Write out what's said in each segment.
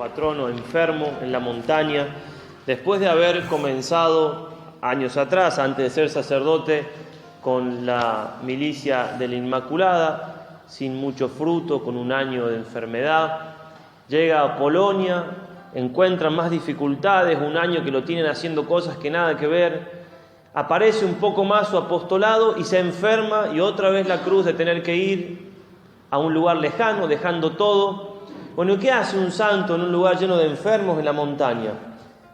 patrono, enfermo en la montaña, después de haber comenzado años atrás, antes de ser sacerdote, con la milicia de la Inmaculada, sin mucho fruto, con un año de enfermedad, llega a Polonia, encuentra más dificultades, un año que lo tienen haciendo cosas que nada que ver, aparece un poco más su apostolado y se enferma, y otra vez la cruz de tener que ir a un lugar lejano, dejando todo. Bueno, ¿qué hace un santo en un lugar lleno de enfermos en la montaña?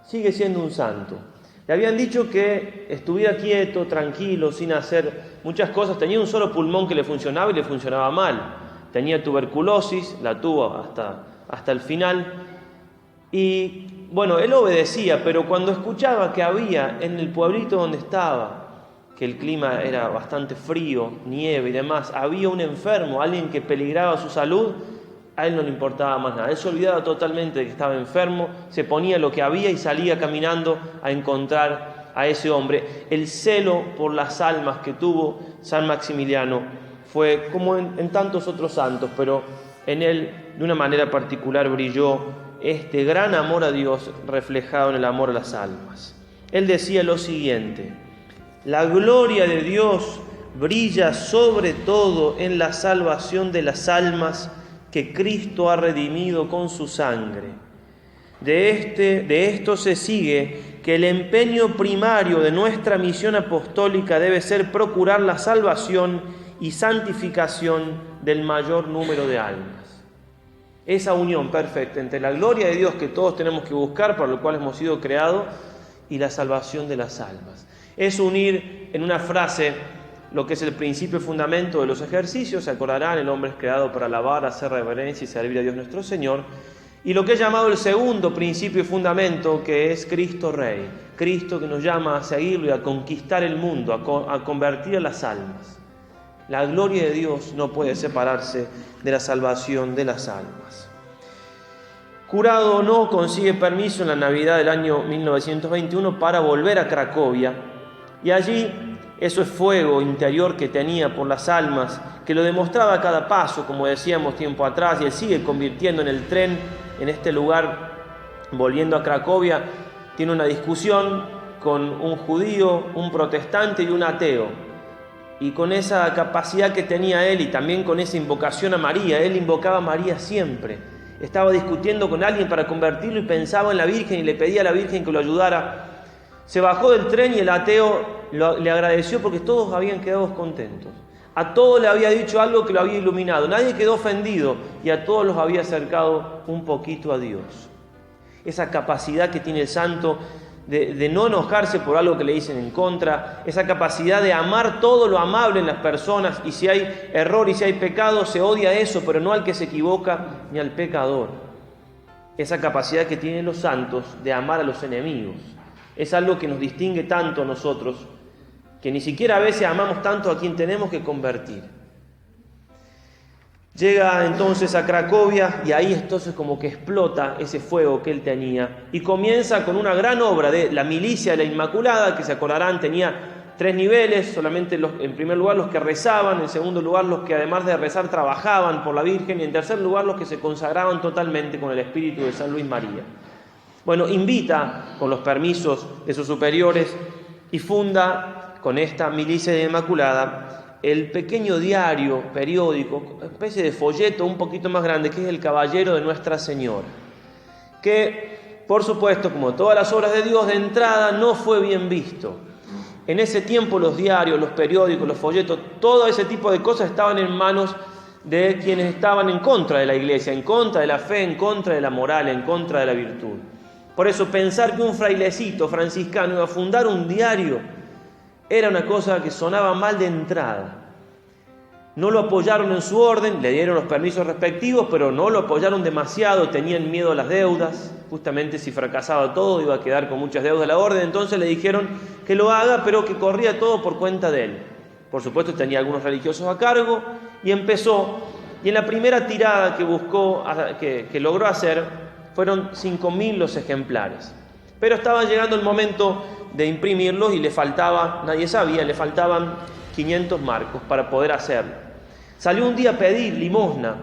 Sigue siendo un santo. Le habían dicho que estuviera quieto, tranquilo, sin hacer muchas cosas. Tenía un solo pulmón que le funcionaba y le funcionaba mal. Tenía tuberculosis, la tuvo hasta el final. Y bueno, él obedecía, pero cuando escuchaba que había en el pueblito donde estaba, que el clima era bastante frío, nieve y demás, había un enfermo, alguien que peligraba su salud, a él no le importaba más nada. Él se olvidaba totalmente de que estaba enfermo, se ponía lo que había y salía caminando a encontrar a ese hombre. El celo por las almas que tuvo San Maximiliano fue como en tantos otros santos, pero en él de una manera particular brilló este gran amor a Dios reflejado en el amor a las almas. Él decía lo siguiente: la gloria de Dios brilla sobre todo en la salvación de las almas que Cristo ha redimido con su sangre. De esto se sigue que el empeño primario de nuestra misión apostólica debe ser procurar la salvación y santificación del mayor número de almas. Esa unión perfecta entre la gloria de Dios que todos tenemos que buscar, para lo cual hemos sido creados, y la salvación de las almas. Es unir en una frase lo que es el principio y fundamento de los ejercicios. Se acordarán, el hombre es creado para alabar, hacer reverencia y servir a Dios nuestro Señor. Y lo que es llamado el segundo principio y fundamento, que es Cristo Rey. Cristo que nos llama a seguirlo y a conquistar el mundo, a convertir a las almas. La gloria de Dios no puede separarse de la salvación de las almas. Curado o no, consigue permiso en la Navidad del año 1921 para volver a Cracovia, y allí eso es fuego interior que tenía por las almas, que lo demostraba a cada paso, como decíamos tiempo atrás, y él sigue convirtiendo en el tren, en este lugar, volviendo a Cracovia, tiene una discusión con un judío, un protestante y un ateo. Y con esa capacidad que tenía él, y también con esa invocación a María, él invocaba a María siempre. Estaba discutiendo con alguien para convertirlo y pensaba en la Virgen y le pedía a la Virgen que lo ayudara. Se bajó del tren y el ateo le agradeció porque todos habían quedado contentos. A todos le había dicho algo que lo había iluminado. Nadie quedó ofendido y a todos los había acercado un poquito a Dios. Esa capacidad que tiene el santo de no enojarse por algo que le dicen en contra, esa capacidad de amar todo lo amable en las personas, y si hay error y si hay pecado, se odia eso, pero no al que se equivoca ni al pecador. Esa capacidad que tienen los santos de amar a los enemigos es algo que nos distingue tanto a nosotros, que ni siquiera a veces amamos tanto a quien tenemos que convertir. Llega entonces a Cracovia y ahí entonces como que explota ese fuego que él tenía y comienza con una gran obra de la milicia de la Inmaculada, que se acordarán tenía 3 niveles, solamente en primer lugar los que rezaban, en segundo lugar los que además de rezar trabajaban por la Virgen, y en tercer lugar los que se consagraban totalmente con el espíritu de San Luis María. Bueno, invita con los permisos de sus superiores y funda con esta milicia de la Inmaculada el pequeño diario, periódico, una especie de folleto un poquito más grande, que es el Caballero de Nuestra Señora, que por supuesto, como todas las obras de Dios, de entrada no fue bien visto. En ese tiempo los diarios, los periódicos, los folletos, todo ese tipo de cosas estaban en manos de quienes estaban en contra de la Iglesia, en contra de la fe, en contra de la moral, en contra de la virtud. Por eso pensar que un frailecito franciscano iba a fundar un diario era una cosa que sonaba mal de entrada. No lo apoyaron en su orden, le dieron los permisos respectivos, pero no lo apoyaron demasiado, tenían miedo a las deudas. Justamente si fracasaba todo iba a quedar con muchas deudas de la orden, entonces le dijeron que lo haga, pero que corría todo por cuenta de él. Por supuesto tenía algunos religiosos a cargo y empezó. Y en la primera tirada que buscó, que logró hacer, fueron 5.000 los ejemplares. Pero estaba llegando el momento de imprimirlos y le faltaba, nadie sabía, le faltaban 500 marcos para poder hacerlo. Salió un día a pedir limosna.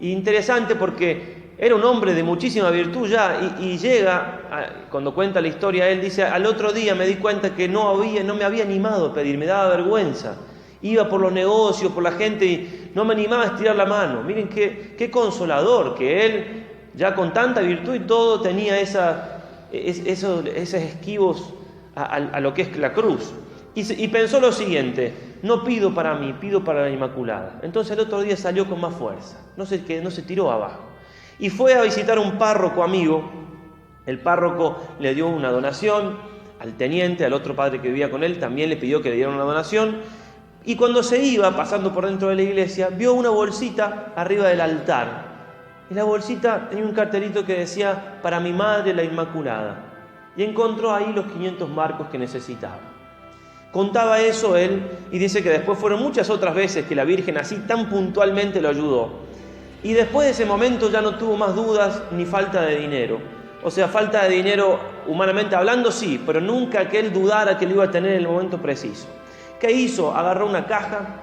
Interesante porque era un hombre de muchísima virtud ya, y llega, cuando cuenta la historia, él dice: al otro día me di cuenta que no me había animado a pedir, me daba vergüenza. Iba por los negocios, por la gente, y no me animaba a estirar la mano. Miren qué consolador, que él, ya con tanta virtud y todo, tenía esos esquivos a lo que es la cruz. Y pensó lo siguiente: no pido para mí, pido para la Inmaculada. Entonces el otro día salió con más fuerza, no se tiró abajo. Y fue a visitar a un párroco amigo. El párroco le dio una donación al teniente, al otro padre que vivía con él, también le pidió que le dieran una donación. Y cuando se iba, pasando por dentro de la iglesia, vio una bolsita arriba del altar. Y la bolsita tenía un cartelito que decía: para mi madre la Inmaculada. Y encontró ahí los 500 marcos que necesitaba. Contaba eso él, y dice que después fueron muchas otras veces que la Virgen así tan puntualmente lo ayudó. Y después de ese momento ya no tuvo más dudas ni falta de dinero. O sea, falta de dinero humanamente hablando sí, pero nunca que él dudara que lo iba a tener en el momento preciso. ¿Qué hizo? Agarró una caja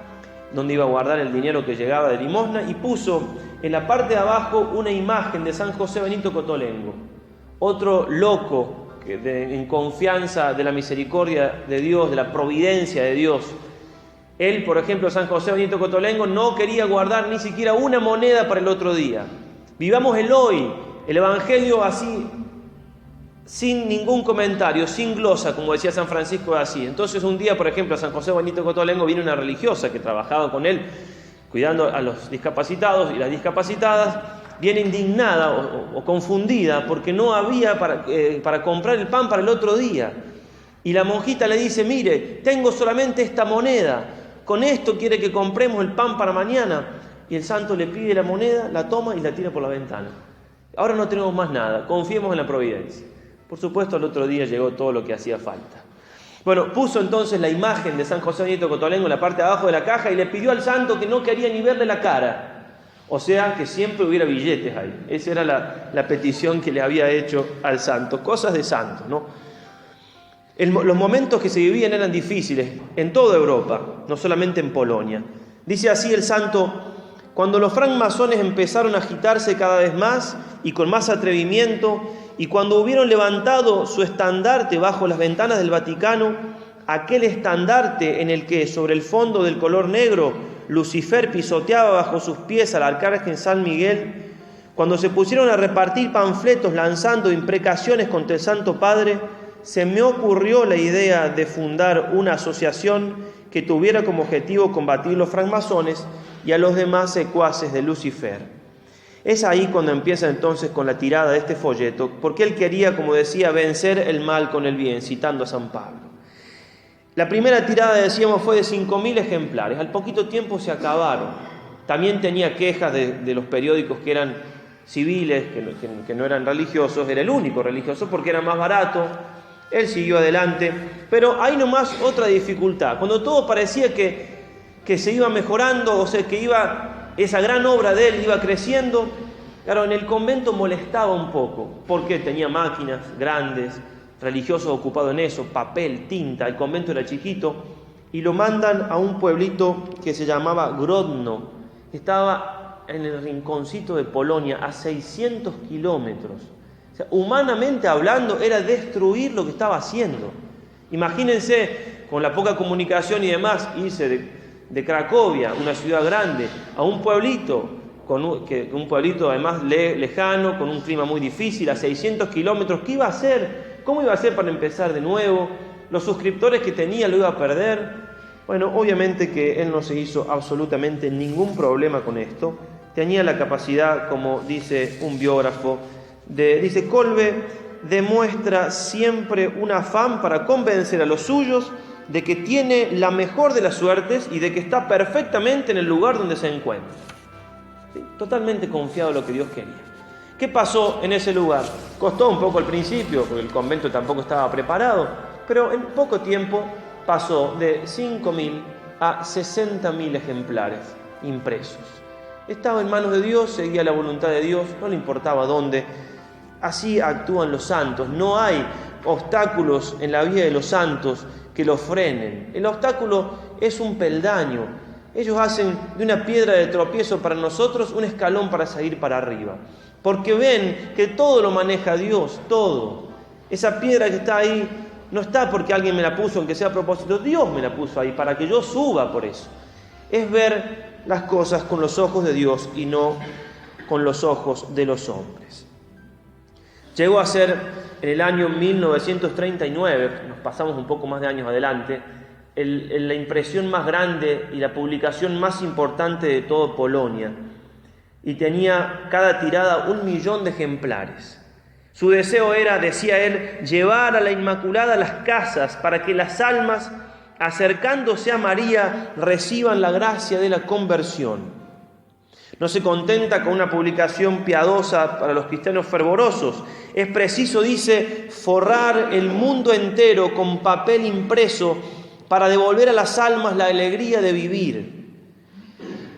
donde iba a guardar el dinero que llegaba de limosna y puso en la parte de abajo una imagen de San José Benito Cotolengo, otro loco en confianza de la misericordia de Dios, de la providencia de Dios. Él, por ejemplo, San José Benito Cotolengo, no quería guardar ni siquiera una moneda para el otro día. Vivamos el hoy, el Evangelio así, sin ningún comentario, sin glosa, como decía San Francisco de Asís. Entonces un día, por ejemplo, a San José Benito Cotolengo vino una religiosa que trabajaba con él, cuidando a los discapacitados y las discapacitadas, viene indignada o confundida porque no había para comprar el pan para el otro día. Y la monjita le dice: mire, tengo solamente esta moneda, con esto quiere que compremos el pan para mañana. Y el santo le pide la moneda, la toma y la tira por la ventana. Ahora no tenemos más nada, confiemos en la providencia. Por supuesto, al otro día llegó todo lo que hacía falta. Bueno, puso entonces la imagen de San José Benito Cotolengo en la parte de abajo de la caja y le pidió al santo que no quería ni verle la cara. O sea, que siempre hubiera billetes ahí. Esa era la petición que le había hecho al santo. Cosas de santo, ¿no? Los momentos que se vivían eran difíciles en toda Europa, no solamente en Polonia. Dice así el santo: cuando los francmasones empezaron a agitarse cada vez más y con más atrevimiento, y cuando hubieron levantado su estandarte bajo las ventanas del Vaticano, aquel estandarte en el que, sobre el fondo del color negro, Lucifer pisoteaba bajo sus pies al arcángel San Miguel, cuando se pusieron a repartir panfletos lanzando imprecaciones contra el Santo Padre, se me ocurrió la idea de fundar una asociación que tuviera como objetivo combatir los francmasones y a los demás secuaces de Lucifer. Es ahí cuando empieza entonces con la tirada de este folleto, porque él quería, como decía, vencer el mal con el bien, citando a San Pablo. La primera tirada, decíamos, fue de 5.000 ejemplares. Al poquito tiempo se acabaron. También tenía quejas de los periódicos que eran civiles, que no eran religiosos. Era el único religioso porque era más barato. Él siguió adelante. Pero hay nomás otra dificultad. Cuando todo parecía que se iba mejorando, o sea, que esa gran obra de él iba creciendo, claro, en el convento molestaba un poco, porque tenía máquinas grandes, religiosos ocupados en eso, papel, tinta, el convento era chiquito, y lo mandan a un pueblito que se llamaba Grodno, estaba en el rinconcito de Polonia, a 600 kilómetros. O sea, humanamente hablando, era destruir lo que estaba haciendo. Imagínense, con la poca comunicación y demás, irse de Cracovia, una ciudad grande, a un pueblito, un pueblito además lejano, con un clima muy difícil, a 600 kilómetros. ¿Qué iba a hacer? ¿Cómo iba a hacer para empezar de nuevo? ¿Los suscriptores que tenía lo iba a perder? Bueno, obviamente que él no se hizo absolutamente ningún problema con esto. Tenía la capacidad, como dice un biógrafo, dice: Kolbe demuestra siempre un afán para convencer a los suyos de que tiene la mejor de las suertes y de que está perfectamente en el lugar donde se encuentra. ¿Sí? Totalmente confiado en lo que Dios quería. ¿Qué pasó en ese lugar? Costó un poco al principio, porque el convento tampoco estaba preparado, pero en poco tiempo pasó de 5.000 a 60.000 ejemplares impresos. Estaba en manos de Dios, seguía la voluntad de Dios, no le importaba dónde. Así actúan los santos. No hay obstáculos en la vida de los santos que los frenen. El obstáculo es un peldaño. Ellos hacen de una piedra de tropiezo para nosotros un escalón para seguir para arriba. porque ven que todo lo maneja Dios, todo. Esa piedra que está ahí no está porque alguien me la puso, aunque sea a propósito, Dios me la puso ahí para que yo suba por eso. Es ver las cosas con los ojos de Dios y no con los ojos de los hombres. Llegó a ser en el año 1939, nos pasamos un poco más de años adelante, la impresión más grande y la publicación más importante de toda Polonia, y tenía cada tirada 1 millón de ejemplares. Su deseo era, decía él, llevar a la Inmaculada a las casas para que las almas, acercándose a María, reciban la gracia de la conversión. No se contenta con una publicación piadosa para los cristianos fervorosos. Es preciso, dice, forrar el mundo entero con papel impreso para devolver a las almas la alegría de vivir.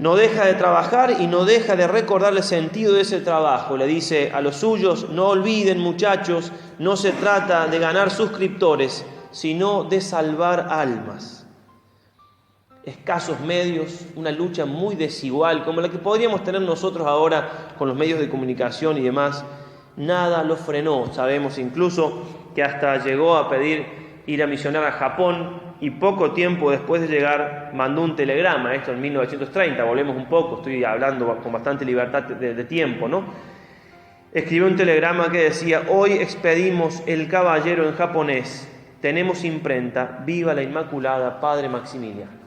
No deja de trabajar y no deja de recordar el sentido de ese trabajo. Le dice a los suyos: no olviden, muchachos, no se trata de ganar suscriptores, sino de salvar almas. Escasos medios, una lucha muy desigual, como la que podríamos tener nosotros ahora con los medios de comunicación y demás, nada lo frenó. Sabemos incluso que hasta llegó a pedir ir a misionar a Japón, y poco tiempo después de llegar mandó un telegrama, esto en 1930, volvemos un poco, estoy hablando con bastante libertad de tiempo, ¿no? Escribió un telegrama que decía: hoy expedimos el caballero en japonés, tenemos imprenta, viva la Inmaculada, Padre Maximiliano.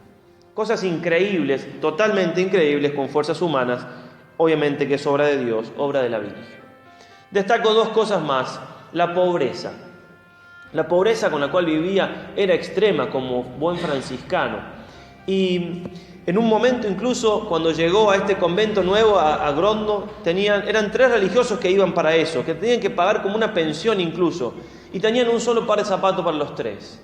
Cosas increíbles, totalmente increíbles, con fuerzas humanas, obviamente que es obra de Dios, obra de la Virgen. Destaco 2 cosas más: la pobreza. La pobreza con la cual vivía era extrema como buen franciscano. Y en un momento, incluso cuando llegó a este convento nuevo, a Grodno, eran 3 religiosos que iban para eso, que tenían que pagar como una pensión incluso, y tenían un solo par de zapatos para los 3.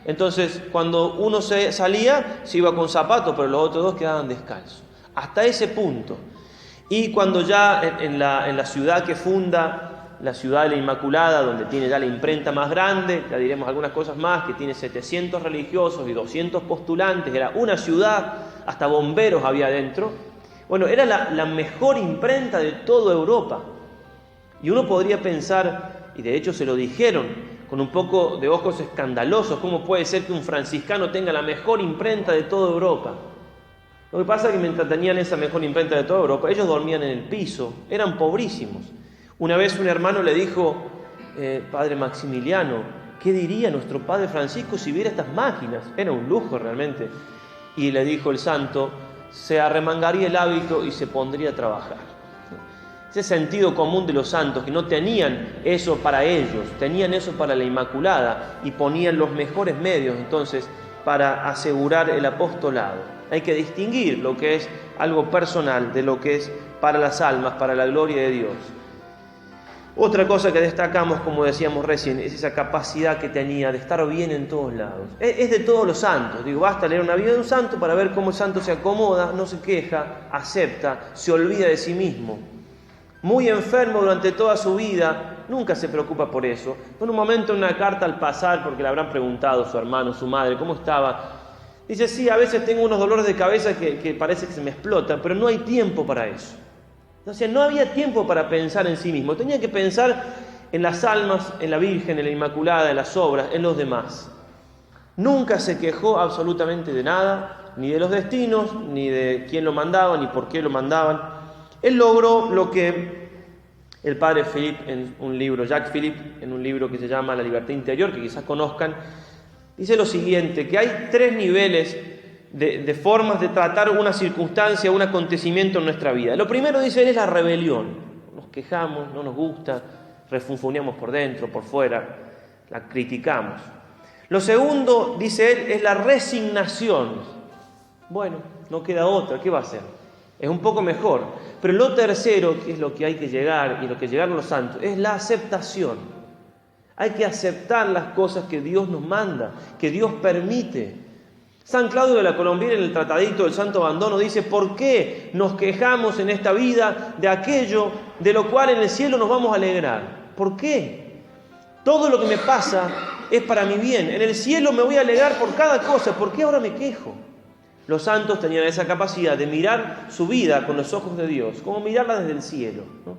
Entonces, cuando uno salía, se iba con zapatos, pero los otros 2 quedaban descalzos. Hasta ese punto. Y cuando ya en la ciudad que funda, la ciudad de la Inmaculada, donde tiene ya la imprenta más grande, ya diremos algunas cosas más, que tiene 700 religiosos y 200 postulantes, era una ciudad, hasta bomberos había dentro. Bueno, era la mejor imprenta de toda Europa. Y uno podría pensar, y de hecho se lo dijeron, con un poco de ojos escandalosos: ¿cómo puede ser que un franciscano tenga la mejor imprenta de toda Europa? Lo que pasa es que mientras tenían esa mejor imprenta de toda Europa, ellos dormían en el piso, eran pobrísimos. Una vez un hermano le dijo: Padre Maximiliano, ¿qué diría nuestro Padre Francisco si viera estas máquinas? Era un lujo realmente. Y le dijo el santo: se arremangaría el hábito y se pondría a trabajar. Ese sentido común de los santos, que no tenían eso para ellos, tenían eso para la Inmaculada, y ponían los mejores medios entonces para asegurar el apostolado. Hay que distinguir lo que es algo personal de lo que es para las almas, para la gloria de Dios. Otra cosa que destacamos, como decíamos recién, es esa capacidad que tenía de estar bien en todos lados. Es de todos los santos. Digo, basta leer una vida de un santo para ver cómo el santo se acomoda, no se queja, acepta, se olvida de sí mismo. Muy enfermo durante toda su vida, nunca se preocupa por eso. En un momento, en una carta al pasar, porque le habrán preguntado su hermano, su madre, ¿cómo estaba? Dice: sí, a veces tengo unos dolores de cabeza que parece que se me explotan, pero no hay tiempo para eso. O sea, no había tiempo para pensar en sí mismo. Tenía que pensar en las almas, en la Virgen, en la Inmaculada, en las obras, en los demás. Nunca se quejó absolutamente de nada, ni de los destinos, ni de quién lo mandaba, ni por qué lo mandaban. Él logró lo que el padre Philippe, en un libro, Jacques Philippe, en un libro que se llama La libertad interior, que quizás conozcan, dice lo siguiente: que hay 3 niveles de formas de tratar una circunstancia, un acontecimiento en nuestra vida. Lo primero, dice él, es la rebelión. Nos quejamos, no nos gusta, refunfuñamos por dentro, por fuera, la criticamos. Lo segundo, dice él, es la resignación. Bueno, no queda otra, ¿qué va a hacer? Es un poco mejor. Pero lo tercero, que es lo que hay que llegar, y lo que llegaron los santos, es la aceptación. Hay que aceptar las cosas que Dios nos manda, que Dios permite. San Claudio de la Colombiera, en el Tratadito del Santo Abandono, dice: ¿por qué nos quejamos en esta vida de aquello de lo cual en el cielo nos vamos a alegrar? ¿Por qué? Todo lo que me pasa es para mi bien. En el cielo me voy a alegrar por cada cosa. ¿Por qué ahora me quejo? Los santos tenían esa capacidad de mirar su vida con los ojos de Dios, como mirarla desde el cielo, ¿no?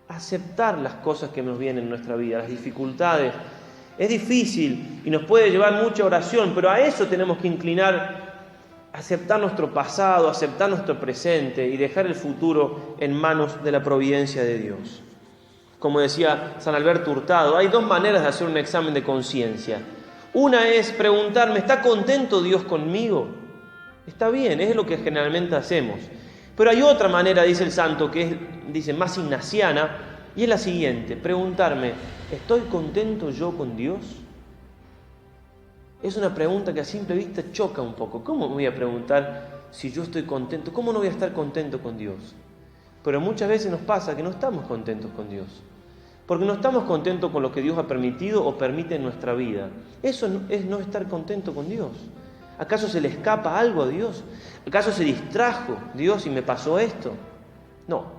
aceptar las cosas que nos vienen en nuestra vida, las dificultades. Es difícil y nos puede llevar mucha oración, pero a eso tenemos que inclinar, aceptar nuestro pasado, aceptar nuestro presente y dejar el futuro en manos de la providencia de Dios. Como decía San Alberto Hurtado, hay dos maneras de hacer un examen de conciencia. Una es preguntarme, ¿está contento Dios conmigo? Está bien, es lo que generalmente hacemos. Pero hay otra manera, dice el santo, que es, dice, más ignaciana, y es la siguiente, preguntarme, ¿estoy contento yo con Dios? Es una pregunta que a simple vista choca un poco. ¿Cómo me voy a preguntar si yo estoy contento? ¿Cómo no voy a estar contento con Dios? Pero muchas veces nos pasa que no estamos contentos con Dios, porque no estamos contentos con lo que Dios ha permitido o permite en nuestra vida. Eso es no estar contento con Dios. ¿Acaso se le escapa algo a Dios? ¿Acaso se distrajo Dios y me pasó esto? No.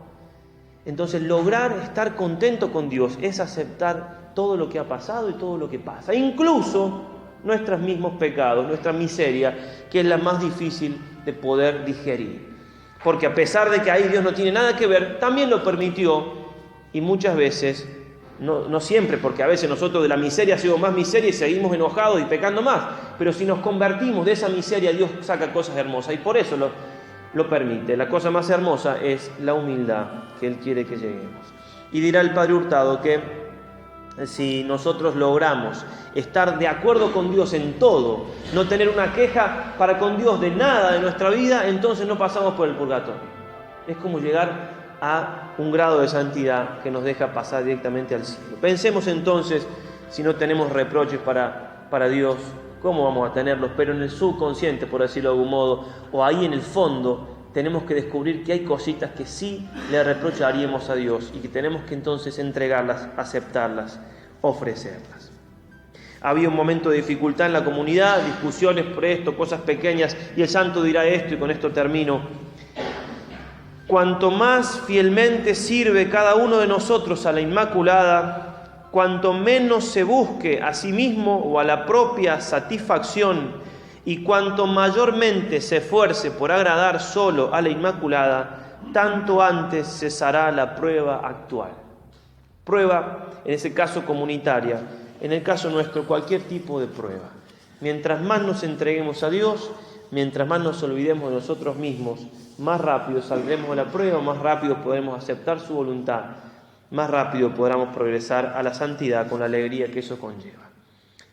Entonces, lograr estar contento con Dios es aceptar todo lo que ha pasado y todo lo que pasa, incluso nuestros mismos pecados, nuestra miseria, que es la más difícil de poder digerir. Porque a pesar de que ahí Dios no tiene nada que ver, también lo permitió, y muchas veces, no siempre, porque a veces nosotros de la miseria hacemos más miseria y seguimos enojados y pecando más, pero si nos convertimos de esa miseria, Dios saca cosas hermosas, y por eso lo permite. La cosa más hermosa es la humildad que Él quiere que lleguemos. Y dirá el Padre Hurtado que si nosotros logramos estar de acuerdo con Dios en todo, no tener una queja para con Dios de nada de nuestra vida, entonces no pasamos por el purgatorio. Es como llegar a un grado de santidad que nos deja pasar directamente al cielo. Pensemos entonces, si no tenemos reproches para Dios, ¿cómo vamos a tenerlos? Pero en el subconsciente, por decirlo de algún modo, o ahí en el fondo, tenemos que descubrir que hay cositas que sí le reprocharíamos a Dios y que tenemos que entonces entregarlas, aceptarlas, ofrecerlas. Había un momento de dificultad en la comunidad, discusiones por esto, cosas pequeñas, y el santo dirá esto, y con esto termino. Cuanto más fielmente sirve cada uno de nosotros a la Inmaculada, cuanto menos se busque a sí mismo o a la propia satisfacción, y cuanto mayormente se esfuerce por agradar solo a la Inmaculada, tanto antes cesará la prueba actual. Prueba, en ese caso comunitaria, en el caso nuestro, cualquier tipo de prueba. Mientras más nos entreguemos a Dios, mientras más nos olvidemos de nosotros mismos, más rápido saldremos de la prueba, más rápido podremos aceptar su voluntad, más rápido podremos progresar a la santidad con la alegría que eso conlleva.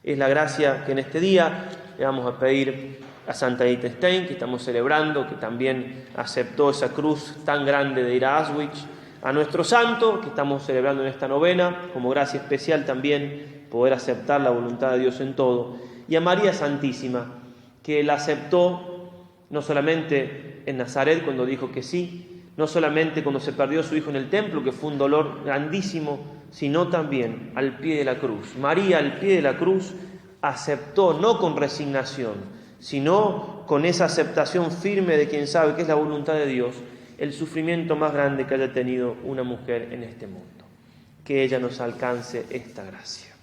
Es la gracia que en este día le vamos a pedir a Santa Edith Stein, que estamos celebrando, que también aceptó esa cruz tan grande de ir a Auschwitz, a nuestro santo, que estamos celebrando en esta novena, como gracia especial también poder aceptar la voluntad de Dios en todo, y a María Santísima, que la aceptó no solamente en Nazaret cuando dijo que sí, no solamente cuando se perdió su hijo en el templo, que fue un dolor grandísimo, sino también al pie de la cruz. María al pie de la cruz aceptó, no con resignación, sino con esa aceptación firme de quien sabe que es la voluntad de Dios, el sufrimiento más grande que haya tenido una mujer en este mundo. Que ella nos alcance esta gracia.